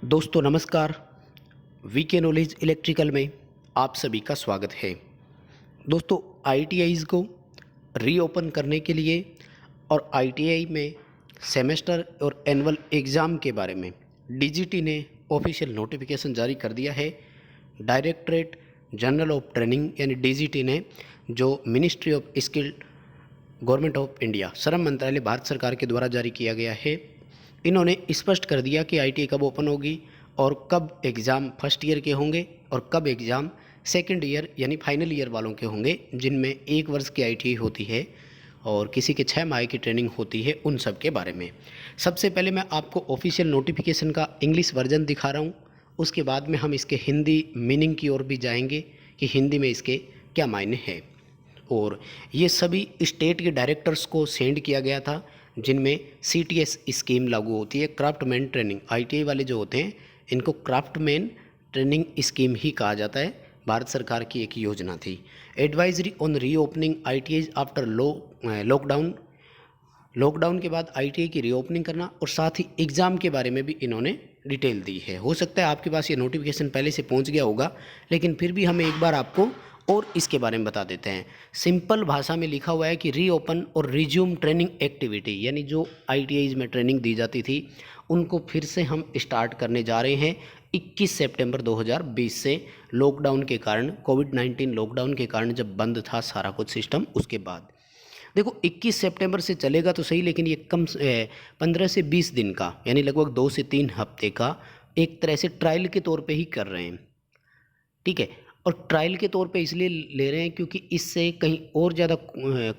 दोस्तों नमस्कार। VK knowledge electrical में आप सभी का स्वागत है। दोस्तों आईटीआईज़ को रीओपन करने के लिए और आईटीआई में सेमेस्टर और एनुअल एग्ज़ाम के बारे में डीजीटी ने ऑफिशियल नोटिफिकेशन जारी कर दिया है। डायरेक्टरेट जनरल ऑफ ट्रेनिंग यानी डीजीटी ने, जो ministry of skill government of India श्रम मंत्रालय भारत सरकार के द्वारा जारी किया गया है, इन्होंने स्पष्ट कर दिया कि आईटीआई कब ओपन होगी और कब एग्ज़ाम फर्स्ट ईयर के होंगे और कब एग्ज़ाम सेकंड ईयर यानी फाइनल ईयर वालों के होंगे, जिनमें 1 वर्ष की आईटीआई होती है और किसी के 6 माह की ट्रेनिंग होती है, उन सब के बारे में। सबसे पहले मैं आपको ऑफिशियल नोटिफिकेशन का इंग्लिश वर्जन दिखा रहा हूँ, उसके बाद में हम इसके हिंदी मीनिंग की ओर भी जाएंगे कि हिंदी में इसके क्या मायने हैं। और ये सभी स्टेट के डायरेक्टर्स को सेंड किया गया था, जिनमें सीटीएस स्कीम लागू होती है। क्राफ्टमैन ट्रेनिंग, आईटीआई वाले जो होते हैं इनको क्राफ्टमैन ट्रेनिंग स्कीम ही कहा जाता है। भारत सरकार की एक योजना थी। Advisory on reopening ITI after lockdown के बाद आईटीआई की रीओपनिंग करना और साथ ही एग्ज़ाम के बारे में भी इन्होंने डिटेल दी है। हो सकता है आपके पास ये नोटिफिकेशन पहले से पहुंच गया होगा, लेकिन फिर भी हम एक बार आपको और इसके बारे में बता देते हैं। सिंपल भाषा में लिखा हुआ है कि रीओपन और रिज्यूम ट्रेनिंग एक्टिविटी, यानी जो आईटीआईज़ में ट्रेनिंग दी जाती थी उनको फिर से हम स्टार्ट करने जा रहे हैं 21 सितंबर 2020 से। लॉकडाउन के कारण, कोविड-19 लॉकडाउन के कारण जब बंद था सारा कुछ सिस्टम, उसके बाद देखो 21 सितंबर से चलेगा तो सही, लेकिन ये 15 से 20 दिन का यानी लगभग 2 से 3 हफ्ते का एक तरह से ट्रायल के तौर पे ही कर रहे हैं, ठीक है। और ट्रायल के तौर पे इसलिए ले रहे हैं क्योंकि इससे कहीं और ज़्यादा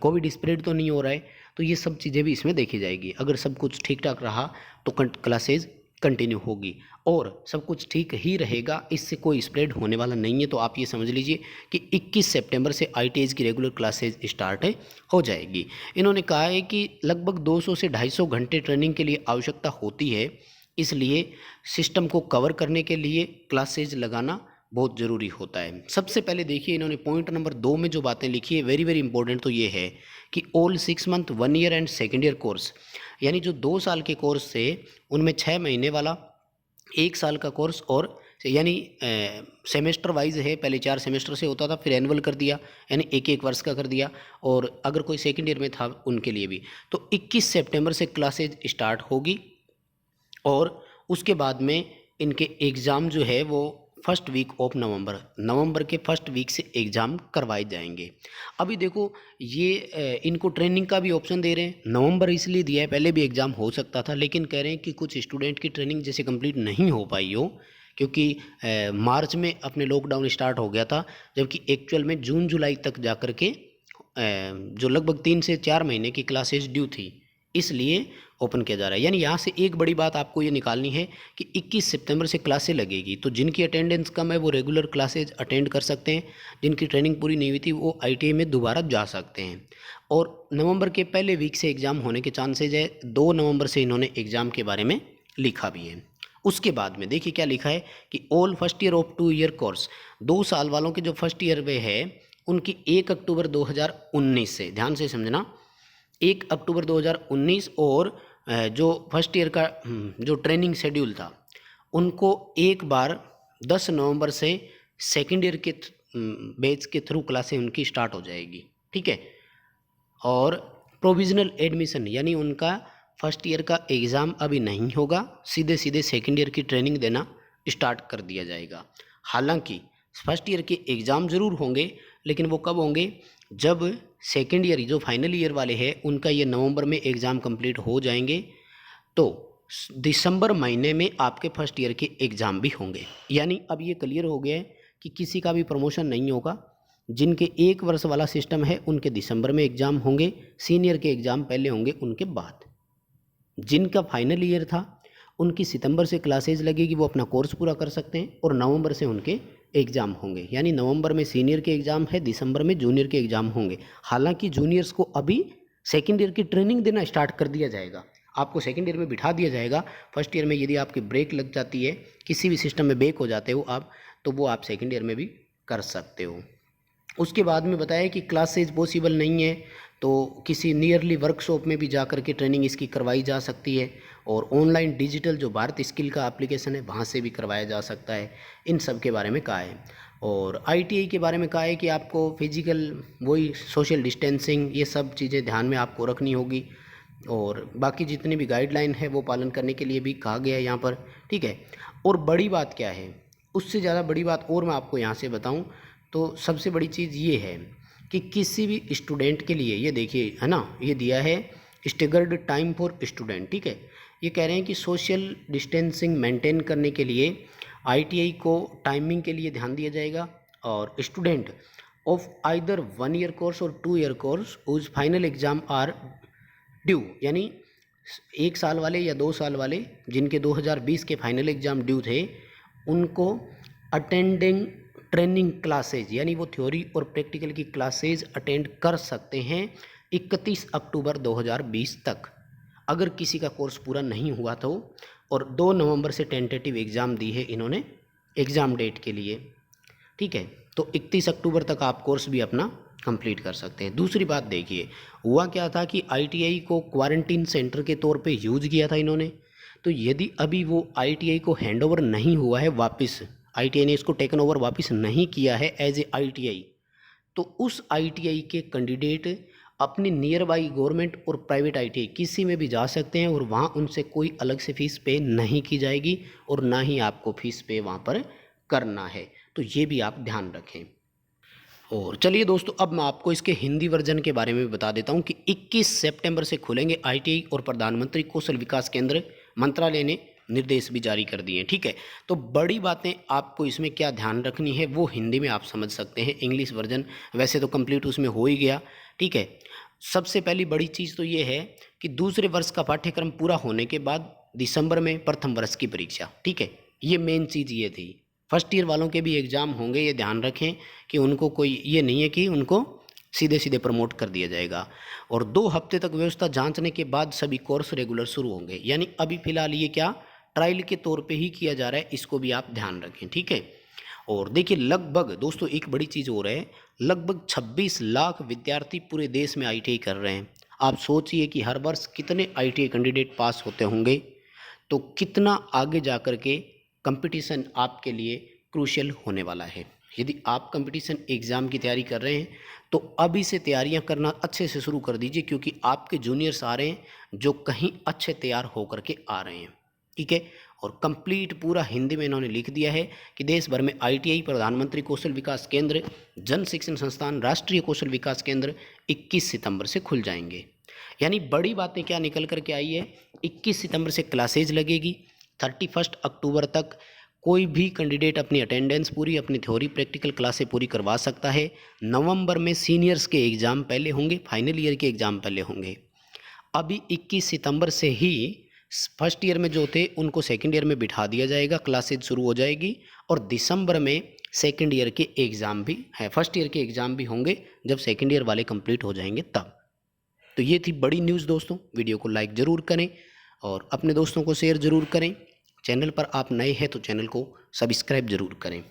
कोविड स्प्रेड तो नहीं हो रहा है, तो ये सब चीज़ें भी इसमें देखी जाएगी। अगर सब कुछ ठीक ठाक रहा तो क्लासेज कंटिन्यू होगी, और सब कुछ ठीक ही रहेगा, इससे कोई स्प्रेड होने वाला नहीं है। तो आप ये समझ लीजिए कि 21 सितंबर से आईटीआईज़ की रेगुलर क्लासेज स्टार्ट हो जाएगी। इन्होंने कहा है कि लगभग 200 से 250 घंटे ट्रेनिंग के लिए आवश्यकता होती है, इसलिए सिस्टम को कवर करने के लिए क्लासेज लगाना बहुत ज़रूरी होता है। सबसे पहले देखिए, इन्होंने पॉइंट नंबर 2 में जो बातें लिखी है, वेरी इंपॉर्टेंट, तो ये है कि all 6 month 1 year and second year course, यानी जो 2 साल के कोर्स से उनमें 6 महीने वाला 1 साल का कोर्स, और यानी सेमेस्टर वाइज है, पहले 4 सेमेस्टर से होता था, फिर एनुअल कर दिया यानी 1-1 वर्ष का कर दिया, और अगर कोई सेकेंड ईयर में था उनके लिए भी। तो 21 सितंबर से क्लासेज स्टार्ट होगी और उसके बाद में इनके एग्ज़ाम जो है वो फर्स्ट वीक ऑफ नवंबर के फर्स्ट वीक से एग्ज़ाम करवाए जाएंगे। अभी देखो ये इनको ट्रेनिंग का भी ऑप्शन दे रहे हैं। नवंबर इसलिए दिया है, पहले भी एग्ज़ाम हो सकता था, लेकिन कह रहे हैं कि कुछ स्टूडेंट की ट्रेनिंग जैसे कंप्लीट नहीं हो पाई हो, क्योंकि मार्च में अपने लॉकडाउन स्टार्ट हो गया था, जबकि एक्चुअल में जून जुलाई तक जा कर के जो लगभग 3 से 4 महीने की क्लासेस ड्यू थी, इसलिए ओपन किया जा रहा है। यानी यहाँ से एक बड़ी बात आपको ये निकालनी है कि 21 सितंबर से क्लासें लगेगी, तो जिनकी अटेंडेंस कम है वो रेगुलर क्लासेज अटेंड कर सकते हैं, जिनकी ट्रेनिंग पूरी नहीं हुई थी वो आईटीआई में दोबारा जा सकते हैं। और नवंबर के पहले वीक से एग्ज़ाम होने के चांसेज है। 2 नवंबर से इन्होंने एग्ज़ाम के बारे में लिखा भी है। उसके बाद में देखिए क्या लिखा है कि all first year of 2 year course, 2 साल वालों के जो फर्स्ट ईयर में है उनकी 1 अक्टूबर 2019 से, ध्यान से समझना, 1 अक्टूबर 2019, और जो फर्स्ट ईयर का जो ट्रेनिंग शेड्यूल था उनको एक बार 10 नवंबर से सेकेंड ईयर के बैच के थ्रू क्लासें उनकी स्टार्ट हो जाएगी, ठीक है। और प्रोविजनल एडमिशन, यानी उनका फर्स्ट ईयर का एग्ज़ाम अभी नहीं होगा, सीधे सेकेंड ईयर की ट्रेनिंग देना स्टार्ट कर दिया जाएगा। हालांकि फर्स्ट ईयर के एग्ज़ाम ज़रूर होंगे, लेकिन वो कब होंगे, जब सेकेंड ईयर जो फाइनल ईयर वाले हैं उनका ये नवंबर में एग्ज़ाम कंप्लीट हो जाएंगे, तो दिसंबर महीने में आपके फर्स्ट ईयर के एग्ज़ाम भी होंगे। यानी अब ये क्लियर हो गया है कि किसी का भी प्रमोशन नहीं होगा। जिनके 1 वर्ष वाला सिस्टम है उनके दिसंबर में एग्ज़ाम होंगे, सीनियर के एग्ज़ाम पहले होंगे उनके बाद। जिनका फाइनल ईयर था उनकी सितंबर से क्लासेज लगेगी, वो अपना कोर्स पूरा कर सकते हैं, और नवंबर से उनके एग्ज़ाम होंगे। यानी नवंबर में सीनियर के एग्ज़ाम है, दिसंबर में जूनियर के एग्ज़ाम होंगे। हालांकि जूनियर्स को अभी सेकेंड ईयर की ट्रेनिंग देना स्टार्ट कर दिया जाएगा, आपको सेकेंड ईयर में बिठा दिया जाएगा। फर्स्ट ईयर में यदि आपकी ब्रेक लग जाती है, किसी भी सिस्टम में ब्रेक हो जाते हो आप, तो वो आप सेकेंड ईयर में भी कर सकते हो। उसके बाद में बताया कि क्लासेज पॉसिबल नहीं है तो किसी नियरली वर्कशॉप में भी जा कर के ट्रेनिंग इसकी करवाई जा सकती है। और ऑनलाइन डिजिटल जो भारत स्किल का एप्लीकेशन है वहाँ से भी करवाया जा सकता है। इन सब के बारे में कहा है। और ITI के बारे में कहा है कि आपको फिजिकल वही सोशल डिस्टेंसिंग ये सब चीज़ें ध्यान में आपको रखनी होगी, और बाकी जितनी भी गाइडलाइन है वो पालन करने के लिए भी कहा गया है यहाँ पर, ठीक है। और बड़ी बात क्या है, उससे ज़्यादा बड़ी बात और मैं आपको यहाँ से बताऊँ तो सबसे बड़ी चीज़ ये है कि किसी भी स्टूडेंट के लिए ये देखिए है ना, ये दिया है स्टिगर्ड टाइम फॉर स्टूडेंट, ठीक है। ये कह रहे हैं कि सोशल डिस्टेंसिंग मेंटेन करने के लिए ITI को टाइमिंग के लिए ध्यान दिया जाएगा, और student of either 1 year course और 2 year course whose final exam are due, यानी 1 साल वाले या 2 साल वाले जिनके 2020 के फाइनल एग्ज़ाम ड्यू थे, उनको अटेंडिंग ट्रेनिंग क्लासेज यानी वो थ्योरी और प्रैक्टिकल की क्लासेज अटेंड कर सकते हैं 31 अक्टूबर 2020 तक, अगर किसी का कोर्स पूरा नहीं हुआ तो। और 2 नवंबर से टेंटेटिव एग्ज़ाम दी है इन्होंने एग्ज़ाम डेट के लिए, ठीक है। तो 31 अक्टूबर तक आप कोर्स भी अपना कंप्लीट कर सकते हैं। दूसरी बात देखिए, हुआ क्या था कि ITI को क्वारंटीन सेंटर के तौर पे यूज किया था इन्होंने, तो यदि अभी वो ITI को हैंडओवर नहीं हुआ है वापस, ITI ने इसको टेकन ओवर वापस नहीं किया है एज ए ITI, तो उस ITI के कैंडिडेट अपनी नियर बाई गवर्नमेंट और प्राइवेट ITI किसी में भी जा सकते हैं, और वहाँ उनसे कोई अलग से फ़ीस पे नहीं की जाएगी, और ना ही आपको फ़ीस पे वहाँ पर करना है। तो ये भी आप ध्यान रखें। और चलिए दोस्तों, अब मैं आपको इसके हिंदी वर्जन के बारे में भी बता देता हूँ कि 21 सितंबर से खुलेंगे ITI, और प्रधानमंत्री कौशल विकास केंद्र मंत्रालय ने निर्देश भी जारी कर दिए हैं, ठीक है। तो बड़ी बातें आपको इसमें क्या ध्यान रखनी है वो हिंदी में आप समझ सकते हैं। इंग्लिश वर्जन वैसे तो कंप्लीट उसमें हो ही गया, ठीक है। सबसे पहली बड़ी चीज़ तो ये है कि दूसरे वर्ष का पाठ्यक्रम पूरा होने के बाद दिसंबर में प्रथम वर्ष की परीक्षा, ठीक है। ये मेन चीज़ ये थी। फर्स्ट ईयर वालों के भी एग्ज़ाम होंगे, ये ध्यान रखें कि उनको कोई ये नहीं है कि उनको सीधे सीधे प्रमोट कर दिया जाएगा। और 2 हफ्ते तक व्यवस्था जांचने के बाद सभी कोर्स रेगुलर शुरू होंगे, यानी अभी फ़िलहाल ये क्या ट्रायल के तौर पे ही किया जा रहा है, इसको भी आप ध्यान रखें, ठीक है। और देखिए लगभग दोस्तों एक बड़ी चीज़ हो रहा है, लगभग 26 लाख विद्यार्थी पूरे देश में ITI कर रहे हैं। आप सोचिए कि हर वर्ष कितने ITI कैंडिडेट पास होते होंगे, तो कितना आगे जा कर के कंपटीशन आपके लिए क्रूशियल होने वाला है। यदि आप कंपटीशन एग्ज़ाम की तैयारी कर रहे हैं तो अभी से तैयारियां करना अच्छे से शुरू कर दीजिए, क्योंकि आपके जूनियर्स आ रहे हैं जो कहीं अच्छे तैयार होकर के आ रहे हैं, ठीक है। और कंप्लीट पूरा हिंदी में इन्होंने लिख दिया है कि देश भर में ITI प्रधानमंत्री कौशल विकास केंद्र, जन शिक्षण संस्थान, राष्ट्रीय कौशल विकास केंद्र 21 सितंबर से खुल जाएंगे। यानी बड़ी बातें क्या निकल कर के आई है, 21 सितंबर से क्लासेज लगेगी, 31 अक्टूबर तक कोई भी कैंडिडेट अपनी अटेंडेंस पूरी, अपनी थ्योरी प्रैक्टिकल क्लासें पूरी करवा सकता है। नवंबर में सीनियर्स के एग्ज़ाम पहले होंगे, फाइनल ईयर के एग्ज़ाम पहले होंगे। अभी 21 सितंबर से ही फर्स्ट ईयर में जो थे उनको सेकंड ईयर में बिठा दिया जाएगा, क्लासेज शुरू हो जाएगी, और दिसंबर में सेकंड ईयर के एग्ज़ाम भी हैं, फर्स्ट ईयर के एग्ज़ाम भी होंगे जब सेकंड ईयर वाले कंप्लीट हो जाएंगे तब। तो ये थी बड़ी न्यूज़ दोस्तों। वीडियो को लाइक ज़रूर करें और अपने दोस्तों को शेयर ज़रूर करें। चैनल पर आप नए हैं तो चैनल को सब्सक्राइब ज़रूर करें।